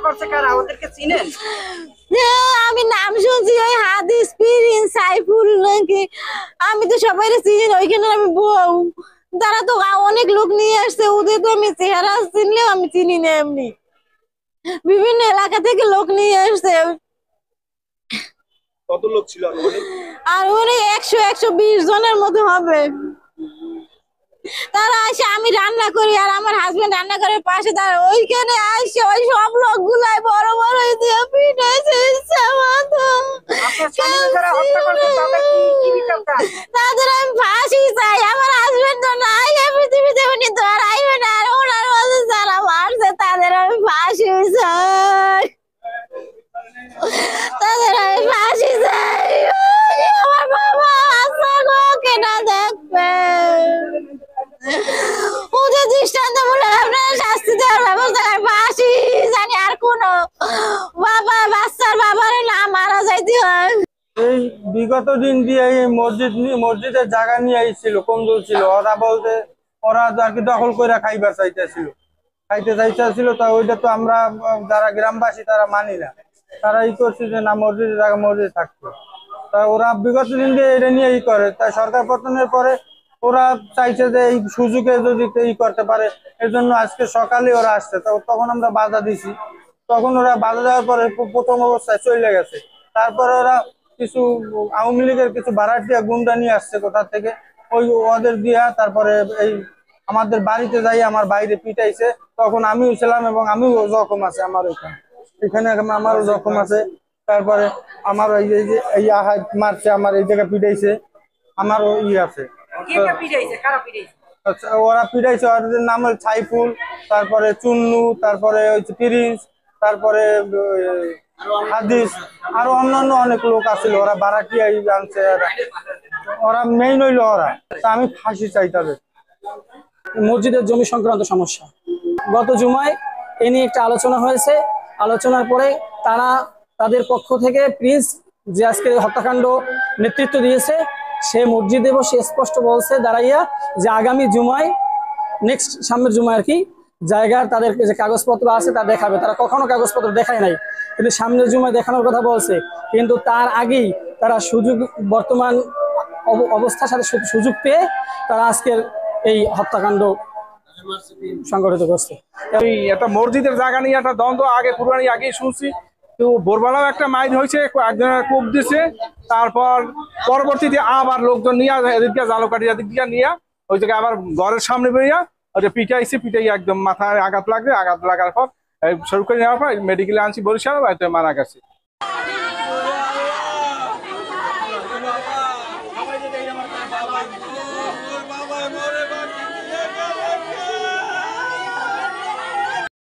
করছে কারা, ওদেরকে চিনেন? আমি নাম শুনছি ওই হাদিস পিরিন সাইফুল নাকি, আমি তো সবাই চিনি না, ওইখানে আমি বউ, তারা তো অনেক লোক নিয়ে আসছে, ওদের তো আমি চেহারা চিনলেও আমি চিনি না, এমনি বিভিন্ন এলাকা থেকে লোক নিয়ে আসছে। কত লোক ছিল? আর অনেক 100-120 জনের মতো হবে। তারা আসে, আমি রান্না করি আর আমার হাজবেন্ড রান্না করে পাশে, তার ওইখানে আসে ওই সব লোক গুলাই বড় বড় দিয়ে পিটাইছে। তাদের আমি ফাঁসি চাই, আমার হাজবেন্ড তো নাই পৃথিবীতে, উনি তো আর আইবে না, আর ওনার মধ্যে যারা মারছে তাদের আমি ফাঁসি চাই, তাদের আমি ফাঁসি চাই। আমার বাবা আছে গো, কেনা দেখবে, ওদের দৃষ্টান্তমূলক আপনারা শাস্তি দেওয়ার ব্যবস্থা করেন, ফাঁসি জানি আর কোন বাবা বাচ্চার বাবার না মারা যাইতে হয়। এই বিগত দিন দিয়ে এই মসজিদের জায়গা নিয়ে আইছিল, কমজোর ছিল, ওরা বলতে ওরা আর কি দখল করে খাইতে চাইতেছিল, তা ওইটা তো আমরা যারা গ্রামবাসী তারা মানি না, তারা করছে যে না, মসজিদের জায়গা মসজিদ থাকতো, তা ওরা বিগত দিন দিয়ে এটা নিয়ে করে, তাই সরকার পতনের পরে ওরা চাইছে যে এই সুযোগে যদি করতে পারে, এর জন্য আজকে সকালে ওরা আসছে, তখন আমরা বাধা দিছি, তখন ওরা বাধা দেওয়ার পরে প্রথম অবস্থায় চলে গেছে, তারপরে ওরা কিছু আওয়ামী লীগের কিছু ভাড়াটিয়া গুন্ডা নিয়ে আসছে কোথা থেকে, ওই ওদের দিয়া তারপরে এই আমাদের বাড়িতে যাই আমার বাইরে পিটাইছে, তখন আমিও ছিলাম এবং আমিও জখম আছে, আমার এখানে আমারও জখম আছে, তারপরে আমার এই আহাত মারছে, আমার এই জায়গায় পিটাইছে, আমারও আছে। আচ্ছা, ওরা পিটাইছে, ওদের নাম হল সাইফুল, তারপরে চুন্নু, তারপরে প্রিন্স, তারপরে হাদিস, আরো অন্যান্য অনেক লোক আছিল, ওরা বারাটিয়া আনছে, ওরা মেইন হইলো ওরা, তা আমি ফাঁসি চাই তাদের। মসজিদের জমি সংক্রান্ত সমস্যা গত জুমায় এ নিয়ে একটা আলোচনা হয়েছে, আলোচনার পরে তারা তাদের পক্ষ থেকে প্রিন্স যে আজকে হত্যাকাণ্ড নেতৃত্ব দিয়েছে, সে মসজিদে বসে স্পষ্ট বলছে দাঁড়াইয়া যে আগামী জুমায়, নেক্সট সামনের জুমায় আর কি, জায়গার তাদের যে কাগজপত্র আছে তা দেখাবে, তারা কখনো কাগজপত্র দেখায় নাই, কিন্তু সামনের জুমায় দেখানোর কথা বলছে, কিন্তু তার আগেই তারা সুযোগ, বর্তমান অবস্থার সাথে সুযোগ পেয়ে তারা আজকের এই হত্যাকাণ্ড সংগঠিত করছে। একটা মসজিদের জায়গা নিয়ে একটা দ্বন্দ্ব আগে পুরানি আগেই শুনছি, তো ভোরবেলাও একটা মাইর হয়েছে, একজনের কোপ দিছে, তারপর পরবর্তীতে আবার লোকজন নিয়ে এদিকে জালকাঠিয়া দিক দিয়ে নিয়ে ওই জায়গায় আবার ঘরের সামনে বেরিয়ে ওটা পিটাইছে, পিটাই একদম মাথায় আঘাত লাগবে, আঘাত লাগার পর সরকারি নেওয়ার পর মেডিকেলে আনছি বরিশাল, মারা গেছে। বাবা